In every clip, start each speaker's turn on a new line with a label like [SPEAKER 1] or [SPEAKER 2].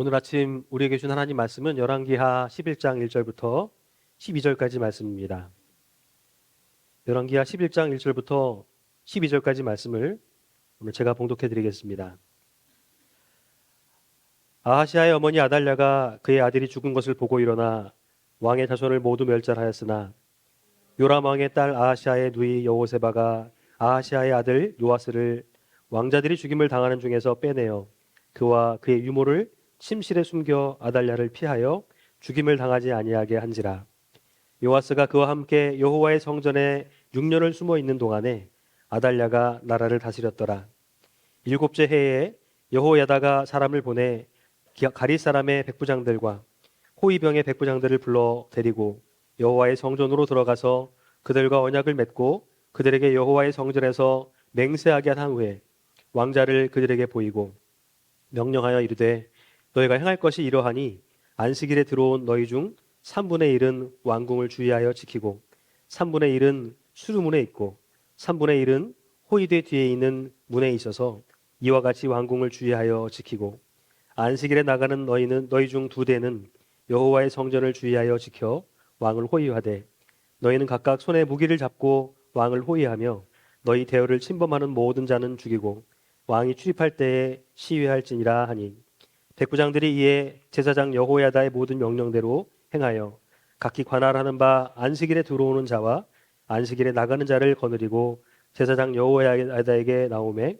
[SPEAKER 1] 오늘 아침 우리에게 준 하나님 말씀은 열왕기하 11장 1절부터 12절까지 말씀입니다. 열왕기하 11장 1절부터 12절까지 말씀을 오늘 제가 봉독해 드리겠습니다. 아하시아의 어머니 아달랴가 그의 아들이 죽은 것을 보고 일어나 왕의 자손을 모두 멸절하였으나 요람 왕의 딸 아하시아의 누이 여호세바가 아하시아의 아들 요아스를 왕자들이 죽임을 당하는 중에서 빼내어 그와 그의 유모를 침실에 숨겨 아달랴를 피하여 죽임을 당하지 아니하게 한지라. 요아스가 그와 함께 여호와의 성전에 6년을 숨어 있는 동안에 아달랴가 나라를 다스렸더라. 7째 해에 여호야다가 사람을 보내 가릿 사람의 백부장들과 호위병의 백부장들을 불러 데리고 여호와의 성전으로 들어가서 그들과 언약을 맺고 그들에게 여호와의 성전에서 맹세하게 한 후에 왕자를 그들에게 보이고 명령하여 이르되 너희가 행할 것이 이러하니 안식일에 들어온 너희 중 3분의 1은 왕궁을 주의하여 지키고 3분의 1은 수루문에 있고 3분의 1은 호위대 뒤에 있는 문에 있어서 이와 같이 왕궁을 주의하여 지키고 안식일에 나가는 너희 중 2대는 여호와의 성전을 주의하여 지켜 왕을 호위하되 너희는 각각 손에 무기를 잡고 왕을 호위하며 너희 대열을 침범하는 모든 자는 죽이고 왕이 출입할 때에 시위할지니라 하니 백부장들이 이에 제사장 여호야다의 모든 명령대로 행하여 각기 관할하는 바 안식일에 들어오는 자와 안식일에 나가는 자를 거느리고 제사장 여호야다에게 나오매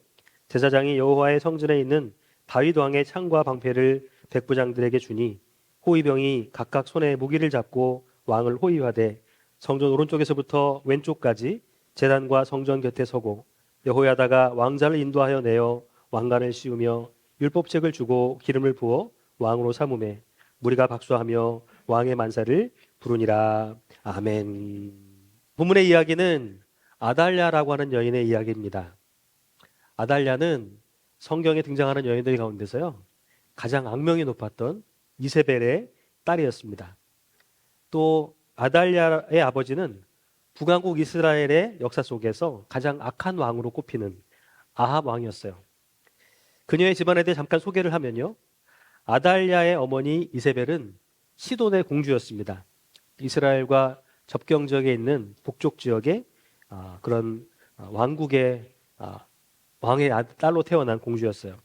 [SPEAKER 1] 제사장이 여호와의 성전에 있는 다윗 왕의 창과 방패를 백부장들에게 주니 호위병이 각각 손에 무기를 잡고 왕을 호위하되 성전 오른쪽에서부터 왼쪽까지 제단과 성전 곁에 서고 여호야다가 왕자를 인도하여 내어 왕관을 씌우며 율법책을 주고 기름을 부어 왕으로 삼음에 무리가 박수하며 왕의 만사를 부르니라. 아멘. 본문의 이야기는 아달랴라고 하는 여인의 이야기입니다. 아달랴는 성경에 등장하는 여인들 가운데서요 가장 악명이 높았던 이세벨의 딸이었습니다. 또 아달랴의 아버지는 북왕국 이스라엘의 역사 속에서 가장 악한 왕으로 꼽히는 아합 왕이었어요. 그녀의 집안에 대해 잠깐 소개를 하면요. 아달랴의 어머니 이세벨은 시돈의 공주였습니다. 이스라엘과 접경 지역에 있는 북쪽 지역의 그런 왕국의 왕의 딸로 태어난 공주였어요.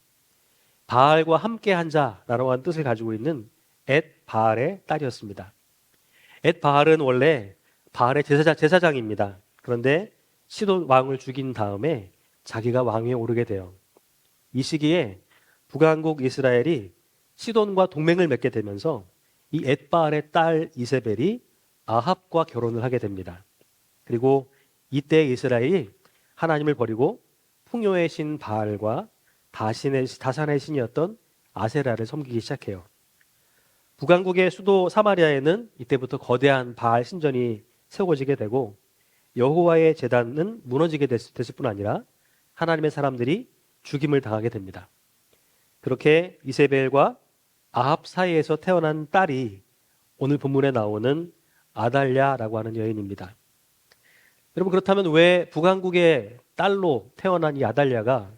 [SPEAKER 1] 바알과 함께한 자라고 하는 뜻을 가지고 있는 엣 바알의 딸이었습니다. 엣 바알은 원래 바알의 제사장입니다. 그런데 시돈 왕을 죽인 다음에 자기가 왕위에 오르게 돼요. 이 시기에 북왕국 이스라엘이 시돈과 동맹을 맺게 되면서 이 엣바알의 딸 이세벨이 아합과 결혼을 하게 됩니다. 그리고 이때 이스라엘이 하나님을 버리고 풍요의 신 바알과 다산의 신이었던 아세라를 섬기기 시작해요. 북왕국의 수도 사마리아에는 이때부터 거대한 바알 신전이 세워지게 되고 여호와의 제단은 무너지게 됐을 뿐 아니라 하나님의 사람들이 죽임을 당하게 됩니다. 그렇게 이세벨과 아합 사이에서 태어난 딸이 오늘 본문에 나오는 아달랴라고 하는 여인입니다. 여러분, 그렇다면 왜 북왕국의 딸로 태어난 이 아달랴가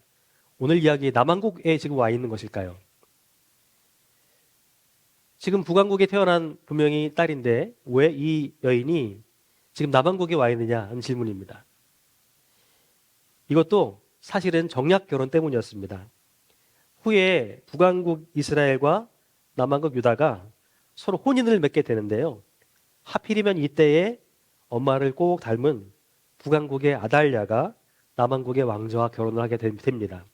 [SPEAKER 1] 오늘 이야기 남왕국에 지금 와 있는 것일까요? 지금 북왕국에 태어난 분명히 딸인데 왜 이 여인이 지금 남왕국에 와 있느냐 하는 질문입니다. 이것도 사실은 정략 결혼 때문이었습니다. 후에 북왕국 이스라엘과 남왕국 유다가 서로 혼인을 맺게 되는데요. 하필이면 이때에 엄마를 꼭 닮은 북왕국의 아달랴가 남왕국의 왕자와 결혼을 하게 됩니다.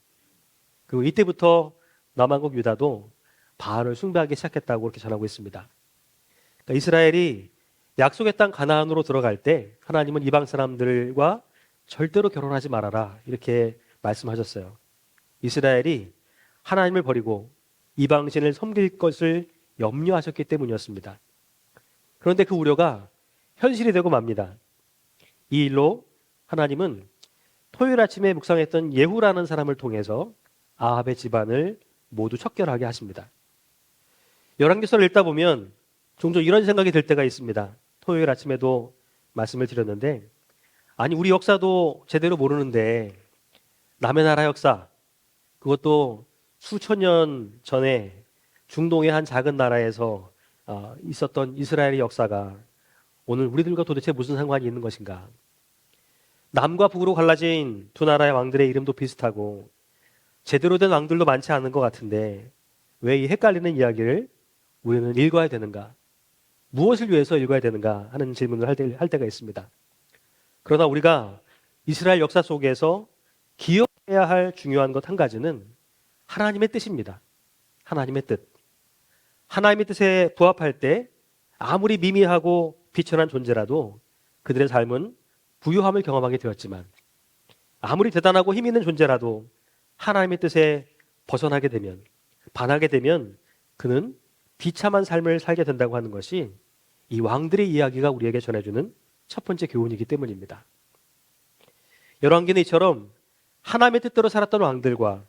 [SPEAKER 1] 그리고 이때부터 남왕국 유다도 바알을 숭배하기 시작했다고 그렇게 전하고 있습니다. 그러니까 이스라엘이 약속의 땅 가나안으로 들어갈 때 하나님은 이방 사람들과 절대로 결혼하지 말아라 이렇게 말씀하셨어요. 이스라엘이 하나님을 버리고 이방신을 섬길 것을 염려하셨기 때문이었습니다. 그런데 그 우려가 현실이 되고 맙니다. 이 일로 하나님은 토요일 아침에 묵상했던 예후라는 사람을 통해서 아합의 집안을 모두 척결하게 하십니다. 열왕기서를 읽다 보면 종종 이런 생각이 들 때가 있습니다. 토요일 아침에도 말씀을 드렸는데 아니 우리 역사도 제대로 모르는데 남의 나라 역사 그것도 수천 년 전에 중동의 한 작은 나라에서 있었던 이스라엘의 역사가 오늘 우리들과 도대체 무슨 상관이 있는 것인가? 남과 북으로 갈라진 두 나라의 왕들의 이름도 비슷하고 제대로 된 왕들도 많지 않은 것 같은데 왜 이 헷갈리는 이야기를 우리는 읽어야 되는가? 무엇을 위해서 읽어야 되는가 하는 질문을 할 때가 있습니다. 그러나 우리가 이스라엘 역사 속에서 기억해야 할 중요한 것 한 가지는 하나님의 뜻입니다. 하나님의 뜻. 하나님의 뜻에 부합할 때 아무리 미미하고 비천한 존재라도 그들의 삶은 부유함을 경험하게 되었지만 아무리 대단하고 힘 있는 존재라도 하나님의 뜻에 벗어나게 되면 반하게 되면 그는 비참한 삶을 살게 된다고 하는 것이 이 왕들의 이야기가 우리에게 전해주는 첫 번째 교훈이기 때문입니다. 열왕기는 이처럼 하나님의 뜻대로 살았던 왕들과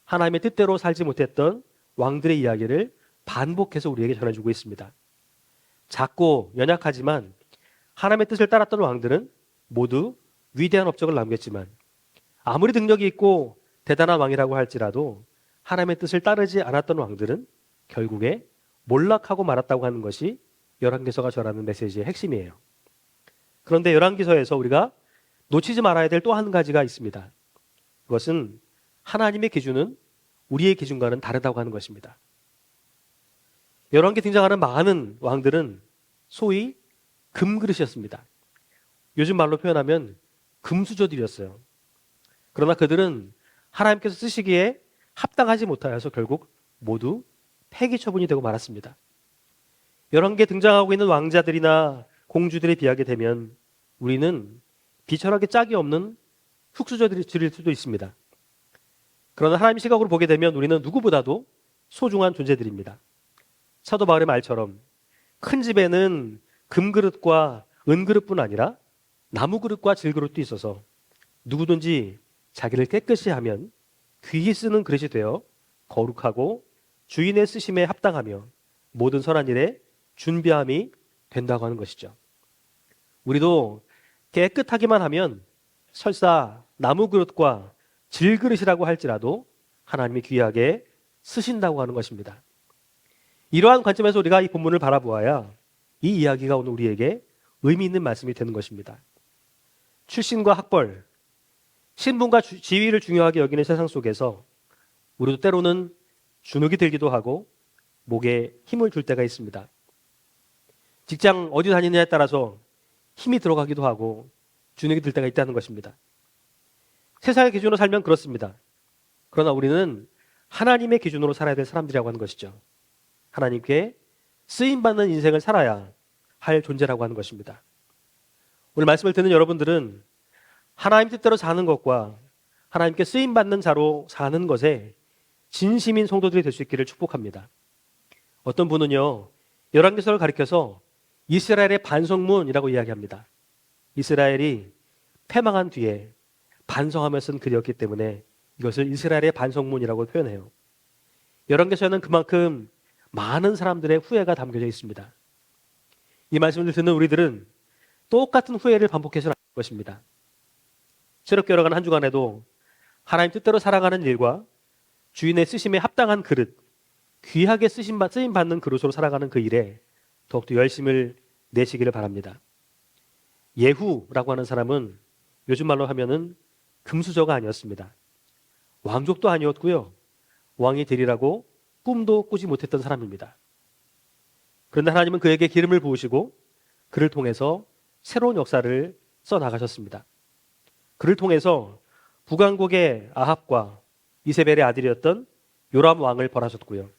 [SPEAKER 1] 하나님의 뜻대로 살지 못했던 왕들의 이야기를 반복해서 우리에게 전해주고 있습니다. 작고 연약하지만 하나님의 뜻을 따랐던 왕들은 모두 위대한 업적을 남겼지만 아무리 능력이 있고 대단한 왕이라고 할지라도 하나님의 뜻을 따르지 않았던 왕들은 결국에 몰락하고 말았다고 하는 것이 열왕기서가 전하는 메시지의 핵심이에요. 그런데 열왕기서에서 우리가 놓치지 말아야 될 또 한 가지가 있습니다. 그것은 하나님의 기준은 우리의 기준과는 다르다고 하는 것입니다. 열왕기에 등장하는 많은 왕들은 소위 금그릇이었습니다. 요즘 말로 표현하면 금수저들이었어요. 그러나 그들은 하나님께서 쓰시기에 합당하지 못하여서 결국 모두 폐기 처분이 되고 말았습니다. 열왕기에 등장하고 있는 왕자들이나 공주들에 비하게 되면 우리는 비천하게 짝이 없는 흙수저들일 수도 있습니다. 그러나 하나님의 시각으로 보게 되면 우리는 누구보다도 소중한 존재들입니다. 사도 바울의 말처럼 큰 집에는 금그릇과 은그릇뿐 아니라 나무그릇과 질그릇도 있어서 누구든지 자기를 깨끗이 하면 귀히 쓰는 그릇이 되어 거룩하고 주인의 쓰심에 합당하며 모든 선한 일에 준비함이 된다고 하는 것이죠. 우리도 깨끗하기만 하면 설사 나무그릇과 질그릇이라고 할지라도 하나님이 귀하게 쓰신다고 하는 것입니다. 이러한 관점에서 우리가 이 본문을 바라보아야 이 이야기가 오늘 우리에게 의미 있는 말씀이 되는 것입니다. 출신과 학벌, 신분과 지위를 중요하게 여기는 세상 속에서 우리도 때로는 주눅이 들기도 하고 목에 힘을 줄 때가 있습니다. 직장 어디 다니느냐에 따라서 힘이 들어가기도 하고 주눅이 들 때가 있다는 것입니다. 세상의 기준으로 살면 그렇습니다. 그러나 우리는 하나님의 기준으로 살아야 될 사람들이라고 하는 것이죠. 하나님께 쓰임받는 인생을 살아야 할 존재라고 하는 것입니다. 오늘 말씀을 듣는 여러분들은 하나님 뜻대로 사는 것과 하나님께 쓰임받는 자로 사는 것에 진심인 성도들이 될 수 있기를 축복합니다. 어떤 분은요, 열왕기서를 가리켜서 이스라엘의 반성문이라고 이야기합니다. 이스라엘이 패망한 뒤에 반성하며 쓴 글이었기 때문에 이것을 이스라엘의 반성문이라고 표현해요. 열왕기서에는 그만큼 많은 사람들의 후회가 담겨져 있습니다. 이 말씀을 듣는 우리들은 똑같은 후회를 반복해서는 안 될 것입니다. 새롭게 열어가는 한 주간에도 하나님 뜻대로 살아가는 일과 주인의 쓰심에 합당한 그릇, 귀하게 쓰임받는 그릇으로 살아가는 그 일에 더욱더 열심을 내시기를 바랍니다. 예후라고 하는 사람은 요즘 말로 하면은 금수저가 아니었습니다. 왕족도 아니었고요. 왕이 되리라고 꿈도 꾸지 못했던 사람입니다. 그런데 하나님은 그에게 기름을 부으시고 그를 통해서 새로운 역사를 써나가셨습니다. 그를 통해서 북왕국의 아합과 이세벨의 아들이었던 요람 왕을 벌하셨고요.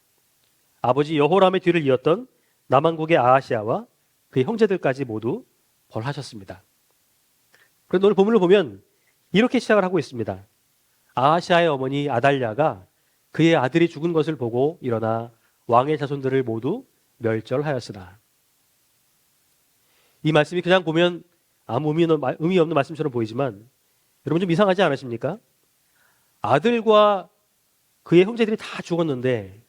[SPEAKER 1] 아버지 여호람의 뒤를 이었던 남왕국의 아하시아와 그의 형제들까지 모두 벌하셨습니다. 그런데 오늘 본문을 보면 이렇게 시작을 하고 있습니다. 아하시아의 어머니 아달랴가 그의 아들이 죽은 것을 보고 일어나 왕의 자손들을 모두 멸절하였으나. 이 말씀이 그냥 보면 아무 의미 없는 말씀처럼 보이지만 여러분 좀 이상하지 않으십니까? 아들과 그의 형제들이 다 죽었는데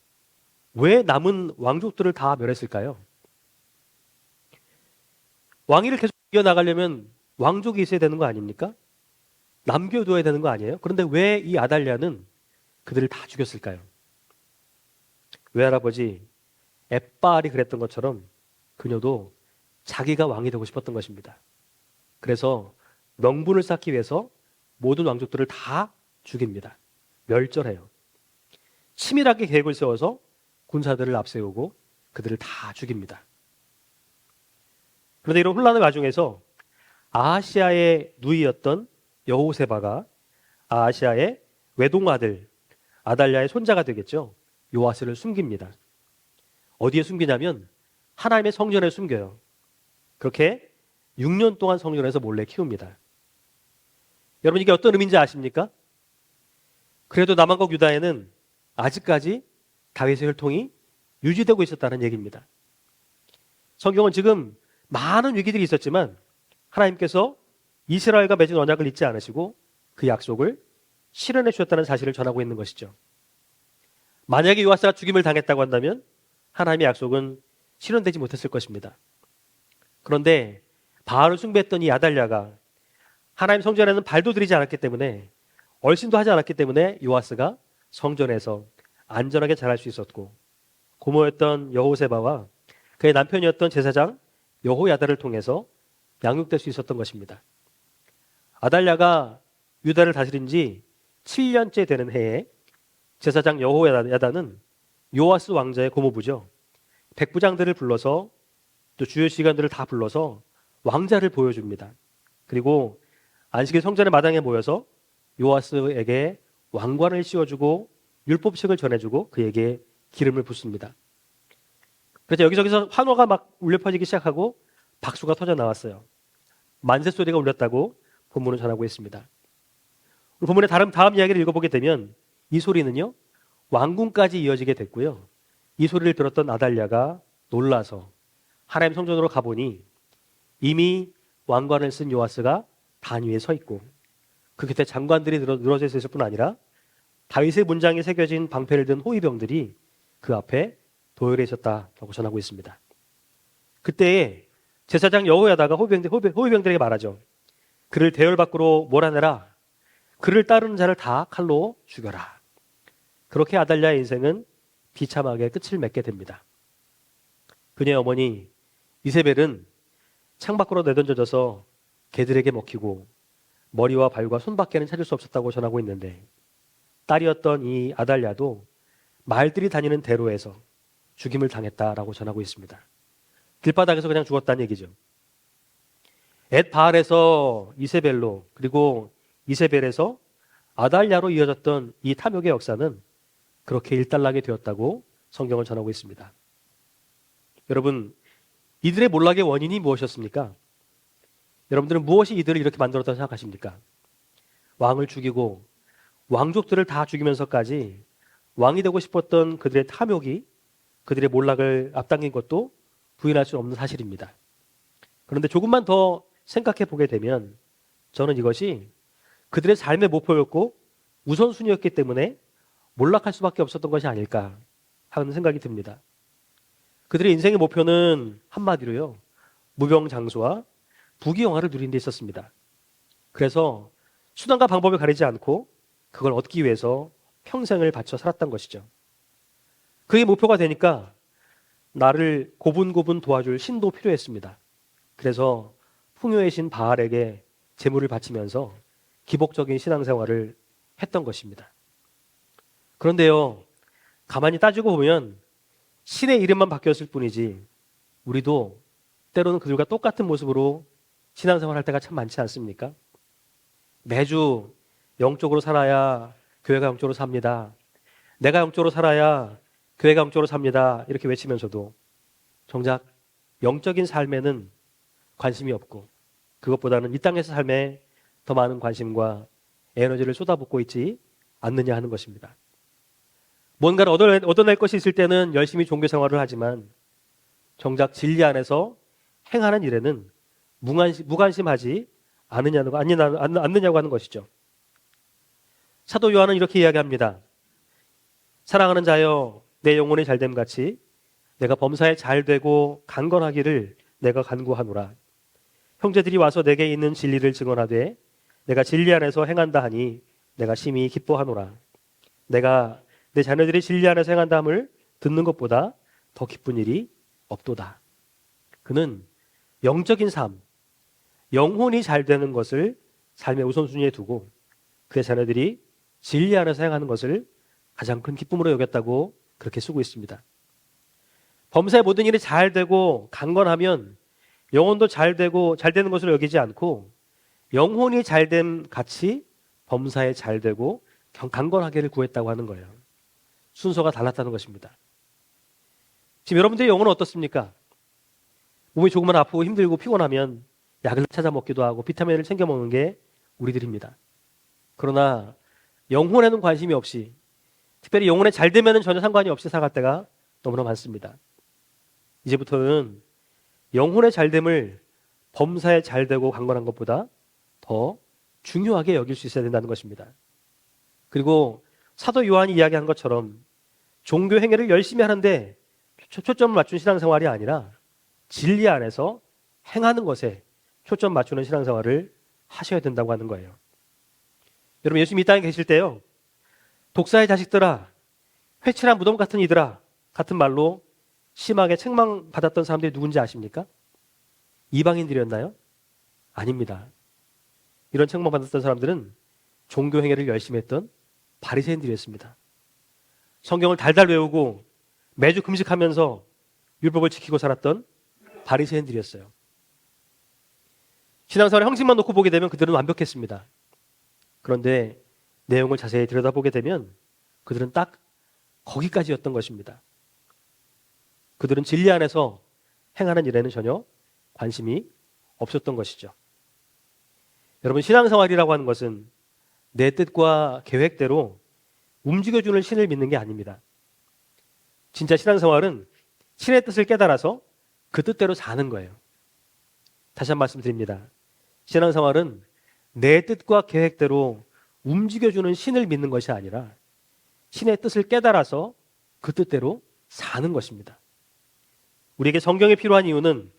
[SPEAKER 1] 왜 남은 왕족들을 다 멸했을까요? 왕위를 계속 이어나가려면 왕족이 있어야 되는 거 아닙니까? 남겨둬야 되는 거 아니에요? 그런데 왜 이 아달랴는 그들을 다 죽였을까요? 외할아버지 엣바알이 그랬던 것처럼 그녀도 자기가 왕이 되고 싶었던 것입니다. 그래서 명분을 쌓기 위해서 모든 왕족들을 다 죽입니다. 멸절해요. 치밀하게 계획을 세워서 군사들을 앞세우고 그들을 다 죽입니다. 그런데 이런 혼란의 와중에서 아하시아의 누이였던 여호세바가 아하시아의 외동아들 아달랴의 손자가 되겠죠. 요아스를 숨깁니다. 어디에 숨기냐면 하나님의 성전에 숨겨요. 그렇게 6년 동안 성전에서 몰래 키웁니다. 여러분 이게 어떤 의미인지 아십니까? 그래도 남한국 유다에는 아직까지 다윗의 혈통이 유지되고 있었다는 얘기입니다. 성경은 지금 많은 위기들이 있었지만 하나님께서 이스라엘과 맺은 언약을 잊지 않으시고 그 약속을 실현해 주셨다는 사실을 전하고 있는 것이죠. 만약에 요아스가 죽임을 당했다고 한다면 하나님의 약속은 실현되지 못했을 것입니다. 그런데 바알을 숭배했던 이 아달랴가 하나님 성전에는 발도 들이지 않았기 때문에 얼씬도 하지 않았기 때문에 요아스가 성전에서 안전하게 자랄 수 있었고 고모였던 여호세바와 그의 남편이었던 제사장 여호야다를 통해서 양육될 수 있었던 것입니다. 아달랴가 유다를 다스린 지 7년째 되는 해에 제사장 여호야다는 요아스 왕자의 고모부죠. 백부장들을 불러서 또 주요 시간들을 다 불러서 왕자를 보여줍니다. 그리고 안식일 성전의 마당에 모여서 요아스에게 왕관을 씌워주고 율법식을 전해주고 그에게 기름을 붓습니다. 그래서 여기저기서 환호가 막 울려 퍼지기 시작하고 박수가 터져 나왔어요. 만세 소리가 울렸다고 본문은 전하고 있습니다. 본문의 다음 이야기를 읽어보게 되면 이 소리는요 왕궁까지 이어지게 됐고요. 이 소리를 들었던 아달랴가 놀라서 하나님 성전으로 가보니 이미 왕관을 쓴 요아스가 단 위에 서 있고 그 곁에 장관들이 늘어져 있을 뿐 아니라 다윗의 문장이 새겨진 방패를 든 호위병들이 그 앞에 도열해 있었다라고 전하고 있습니다. 그때에 제사장 여호야다가 호위병들에게 말하죠. 그를 대열 밖으로 몰아내라. 그를 따르는 자를 다 칼로 죽여라. 그렇게 아달랴의 인생은 비참하게 끝을 맺게 됩니다. 그녀의 어머니 이세벨은 창밖으로 내던져져서 개들에게 먹히고 머리와 발과 손밖에는 찾을 수 없었다고 전하고 있는데 딸이었던 이 아달랴도 말들이 다니는 대로에서 죽임을 당했다라고 전하고 있습니다. 길바닥에서 그냥 죽었다는 얘기죠. 엣바알에서 이세벨로 그리고 이세벨에서 아달랴로 이어졌던 이 탐욕의 역사는 그렇게 일단락이 되었다고 성경은 전하고 있습니다. 여러분, 이들의 몰락의 원인이 무엇이었습니까? 여러분들은 무엇이 이들을 이렇게 만들었다고 생각하십니까? 왕을 죽이고 왕족들을 다 죽이면서까지 왕이 되고 싶었던 그들의 탐욕이 그들의 몰락을 앞당긴 것도 부인할 수 없는 사실입니다. 그런데 조금만 더 생각해 보게 되면 저는 이것이 그들의 삶의 목표였고 우선순위였기 때문에 몰락할 수밖에 없었던 것이 아닐까 하는 생각이 듭니다. 그들의 인생의 목표는 한마디로요. 무병장수와 부귀영화를 누리는 데 있었습니다. 그래서 수단과 방법을 가리지 않고 그걸 얻기 위해서 평생을 바쳐 살았던 것이죠. 그게 목표가 되니까 나를 고분고분 도와줄 신도 필요했습니다. 그래서 풍요의 신 바알에게 제물을 바치면서 기복적인 신앙생활을 했던 것입니다. 그런데요, 가만히 따지고 보면 신의 이름만 바뀌었을 뿐이지 우리도 때로는 그들과 똑같은 모습으로 신앙생활할 때가 참 많지 않습니까? 매주 영적으로 살아야 교회가 영적으로 삽니다. 내가 영적으로 살아야 교회가 영적으로 삽니다. 이렇게 외치면서도 정작 영적인 삶에는 관심이 없고 그것보다는 이 땅에서 삶에 더 많은 관심과 에너지를 쏟아붓고 있지 않느냐 하는 것입니다. 뭔가를 얻어낼 것이 있을 때는 열심히 종교 생활을 하지만 정작 진리 안에서 행하는 일에는 무관심하지 않느냐고 하는 것이죠. 사도 요한은 이렇게 이야기합니다. 사랑하는 자여 내 영혼이 잘됨 같이 내가 범사에 잘되고 강건하기를 내가 간구하노라. 형제들이 와서 내게 있는 진리를 증언하되 내가 진리 안에서 행한다 하니 내가 심히 기뻐하노라. 내가 내 자녀들이 진리 안에서 행한다 함을 듣는 것보다 더 기쁜 일이 없도다. 그는 영적인 삶, 영혼이 잘 되는 것을 삶의 우선순위에 두고 그의 자녀들이 진리 안에서 행하는 것을 가장 큰 기쁨으로 여겼다고 그렇게 쓰고 있습니다. 범사의 모든 일이 잘 되고 강건하면 영혼도 잘 되고 잘 되는 것으로 여기지 않고 영혼이 잘됨 같이 범사에 잘 되고 강건하게를 구했다고 하는 거예요. 순서가 달랐다는 것입니다. 지금 여러분들의 영혼은 어떻습니까? 몸이 조금만 아프고 힘들고 피곤하면 약을 찾아 먹기도 하고 비타민을 챙겨 먹는 게 우리들입니다. 그러나 영혼에는 관심이 없이, 특별히 영혼에 잘 되면 전혀 상관이 없이 살아갈 때가 너무나 많습니다. 이제부터는 영혼의 잘됨을 범사에 잘 되고 강건한 것보다 더 중요하게 여길 수 있어야 된다는 것입니다. 그리고 사도 요한이 이야기한 것처럼 종교 행위를 열심히 하는데 초점을 맞춘 신앙생활이 아니라 진리 안에서 행하는 것에 초점 맞추는 신앙생활을 하셔야 된다고 하는 거예요. 여러분, 예수님 이 땅에 계실 때요, 독사의 자식들아, 회칠한 무덤 같은 이들아 같은 말로 심하게 책망받았던 사람들이 누군지 아십니까? 이방인들이었나요? 아닙니다. 이런 책망받았던 사람들은 종교 행위를 열심히 했던 바리새인들이었습니다. 성경을 달달 외우고 매주 금식하면서 율법을 지키고 살았던 바리새인들이었어요. 신앙생활의 형식만 놓고 보게 되면 그들은 완벽했습니다. 그런데 내용을 자세히 들여다보게 되면 그들은 딱 거기까지였던 것입니다. 그들은 진리 안에서 행하는 일에는 전혀 관심이 없었던 것이죠. 여러분, 신앙생활이라고 하는 것은 내 뜻과 계획대로 움직여주는 신을 믿는 게 아닙니다. 진짜 신앙생활은 신의 뜻을 깨달아서 그 뜻대로 사는 거예요. 다시 한 번 말씀드립니다. 신앙생활은 내 뜻과 계획대로 움직여주는 신을 믿는 것이 아니라 신의 뜻을 깨달아서 그 뜻대로 사는 것입니다. 우리에게 성경이 필요한 이유는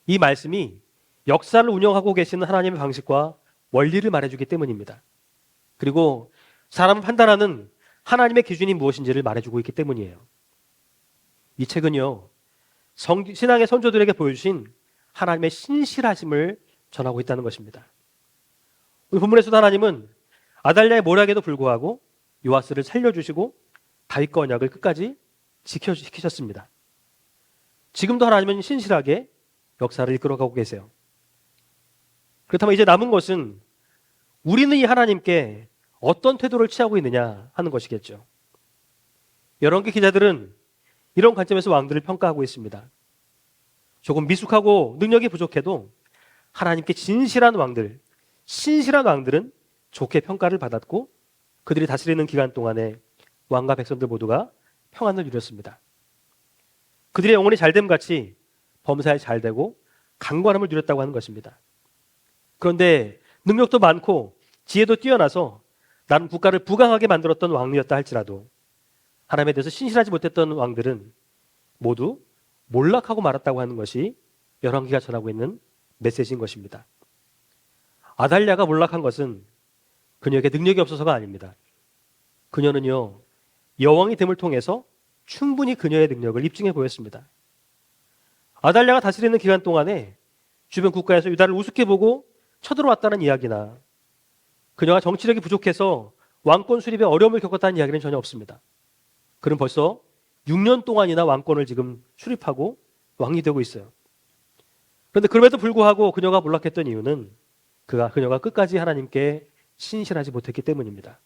[SPEAKER 1] 이 말씀이 역사를 운영하고 계시는 하나님의 방식과 원리를 말해주기 때문입니다. 그리고 사람을 판단하는 하나님의 기준이 무엇인지를 말해주고 있기 때문이에요. 이 책은요, 신앙의 선조들에게 보여주신 하나님의 신실하심을 전하고 있다는 것입니다. 오늘 본문에서도 하나님은 아달랴의 모략에도 불구하고 요아스를 살려주시고 다윗과 언약을 끝까지 지키셨습니다. 지금도 하나님은 신실하게 역사를 이끌어가고 계세요. 그렇다면 이제 남은 것은 우리는 이 하나님께 어떤 태도를 취하고 있느냐 하는 것이겠죠. 열왕기 기자들은 이런 관점에서 왕들을 평가하고 있습니다. 조금 미숙하고 능력이 부족해도 하나님께 신실한 왕들은 좋게 평가를 받았고 그들이 다스리는 기간 동안에 왕과 백성들 모두가 평안을 누렸습니다. 그들의 영혼이 잘됨 같이 범사에 잘되고 강건함을 누렸다고 하는 것입니다. 그런데 능력도 많고 지혜도 뛰어나서 나름 국가를 부강하게 만들었던 왕이었다 할지라도 하나님에 대해서 신실하지 못했던 왕들은 모두 몰락하고 말았다고 하는 것이 열왕기가 전하고 있는 메시지인 것입니다. 아달랴가 몰락한 것은 그녀에게 능력이 없어서가 아닙니다. 그녀는요, 여왕이 됨을 통해서 충분히 그녀의 능력을 입증해 보였습니다. 아달랴가 다스리는 기간 동안에 주변 국가에서 유다를 우습게 보고 쳐들어왔다는 이야기나 그녀가 정치력이 부족해서 왕권 수립에 어려움을 겪었다는 이야기는 전혀 없습니다. 그는 벌써 6년 동안이나 왕권을 지금 수립하고 왕이 되고 있어요. 그런데 그럼에도 불구하고 그녀가 몰락했던 이유는 그녀가 끝까지 하나님께 신실하지 못했기 때문입니다.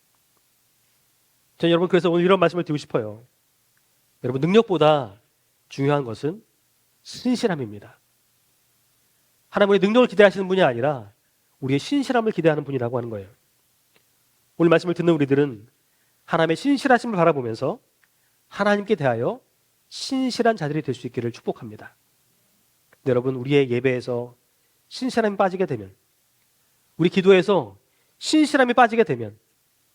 [SPEAKER 1] 저는 여러분 그래서 오늘 이런 말씀을 드리고 싶어요. 여러분, 능력보다 중요한 것은 신실함입니다. 하나님의 능력을 기대하시는 분이 아니라 우리의 신실함을 기대하는 분이라고 하는 거예요. 오늘 말씀을 듣는 우리들은 하나님의 신실하심을 바라보면서 하나님께 대하여 신실한 자들이 될 수 있기를 축복합니다. 여러분, 우리의 예배에서 신실함이 빠지게 되면, 우리 기도에서 신실함이 빠지게 되면,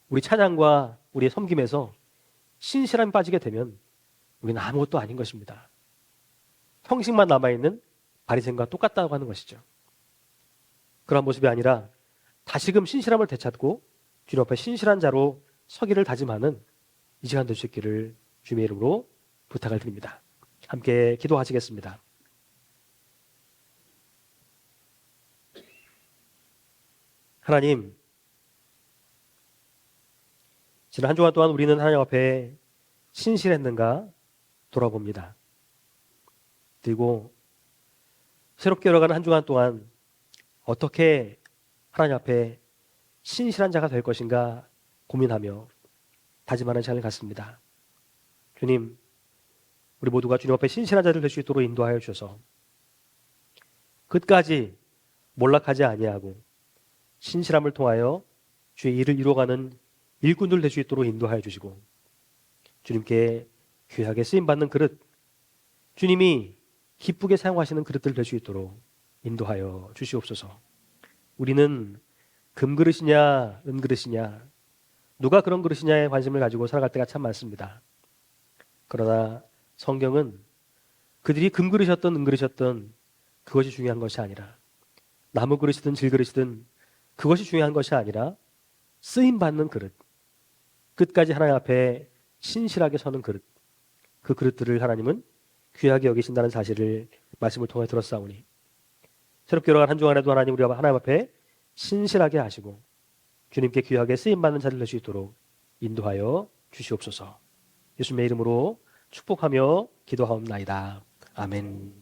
[SPEAKER 1] 우리 찬양과 우리의 섬김에서 신실함이 빠지게 되면 우리는 아무것도 아닌 것입니다. 형식만 남아있는 바리새인과 똑같다고 하는 것이죠. 그런 모습이 아니라 다시금 신실함을 되찾고 주님 앞에 신실한 자로 서기를 다짐하는 이 시간 될 수 있기를 주님의 이름으로 부탁을 드립니다. 함께 기도하시겠습니다. 하나님, 지난 한 주간 동안 우리는 하나님 앞에 신실했는가 돌아봅니다. 그리고 새롭게 열어가는 한 주간 동안 어떻게 하나님 앞에 신실한 자가 될 것인가 고민하며 다짐하는 시간을 갖습니다. 주님, 우리 모두가 주님 앞에 신실한 자들 될 수 있도록 인도하여 주셔서 끝까지 몰락하지 아니하고 신실함을 통하여 주의 일을 이루어가는 일꾼들 될 수 있도록 인도하여 주시고 주님께 귀하게 쓰임받는 그릇, 주님이 기쁘게 사용하시는 그릇들 될 수 있도록 인도하여 주시옵소서. 우리는 금그릇이냐 은그릇이냐 누가 그런 그릇이냐에 관심을 가지고 살아갈 때가 참 많습니다. 그러나 성경은 그들이 금그릇이었던 은그릇이었던 그것이 중요한 것이 아니라 나무 그릇이든 질그릇이든 그것이 중요한 것이 아니라 쓰임받는 그릇, 끝까지 하나님 앞에 신실하게 서는 그릇, 그 그릇들을 하나님은 귀하게 여기신다는 사실을 말씀을 통해 들었사오니 새롭게 열어간 한 주간에도 하나님 우리 하나님 앞에 신실하게 하시고 주님께 귀하게 쓰임받는 자들 될 수 있도록 인도하여 주시옵소서. 예수님의 이름으로 축복하며 기도하옵나이다. 아멘.